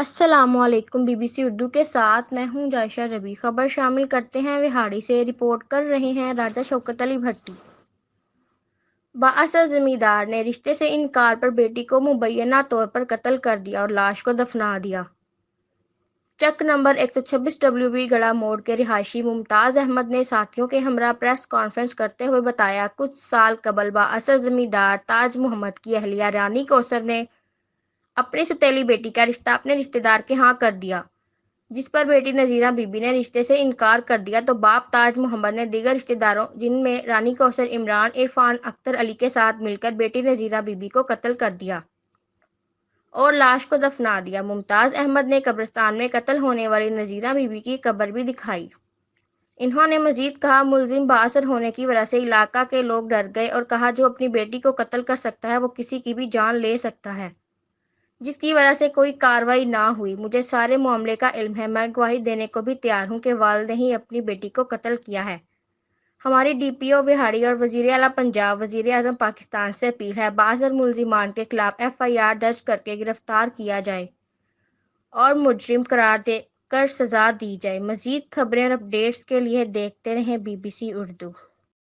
السلام علیکم، be B C Urdu کے ساتھ میں ہوں جائشہ ربی۔ خبر شامل کرتے ہیں وہاڑی سے۔ رپورٹ کر رہے ہیں راجہ شوکت علی بھٹی۔ بااثر زمیندار نے رشتے سے انکار پر بیٹی کو مبینہ طور پر قتل کر دیا اور لاش کو دفنا دیا۔ چک نمبر 126 WB گڑھا موڑ کے رہائشی ممتاز احمد نے ساتھیوں کے ہمراہ پریس کانفرنس کرتے ہوئے بتایا، کچھ سال قبل بااثر زمیندار تاج محمد کی اہلیہ رانی کوثر نے اپنی سوتیلی بیٹی کا رشتہ اپنے رشتہ دار کے ہاں کر دیا، جس پر بیٹی نذیرہ بی بی نے رشتے سے انکار کر دیا تو باپ تاج محمد نے دیگر رشتہ داروں جن میں رانی کوثر، عمران، عرفان، اختر علی کے ساتھ مل کر بیٹی نذیرہ بی بی کو قتل کر دیا اور لاش کو دفنا دیا۔ ممتاز احمد نے قبرستان میں قتل ہونے والی نذیرہ بی بی کی قبر بھی دکھائی۔ انہوں نے مزید کہا، ملزم بااثر ہونے کی وجہ سے علاقہ کے لوگ ڈر گئے اور کہا جو اپنی بیٹی کو قتل کر سکتا ہے وہ کسی کی بھی جان لے سکتا ہے، جس کی وجہ سے کوئی کارروائی نہ ہوئی۔ مجھے سارے معاملے کا علم ہے، میں گواہی دینے کو بھی تیار ہوں کہ والد نے ہی اپنی بیٹی کو قتل کیا ہے۔ ہماری DPO وہاڑی اور وزیر اعلیٰ پنجاب، وزیر اعظم پاکستان سے اپیل ہے، بااثر ملزمان کے خلاف FIR درج کرکے گرفتار کیا جائے اور مجرم قرار دے کر سزا دی جائے۔ مزید خبریں اور اپڈیٹس کے لیے دیکھتے رہیں BBC اردو۔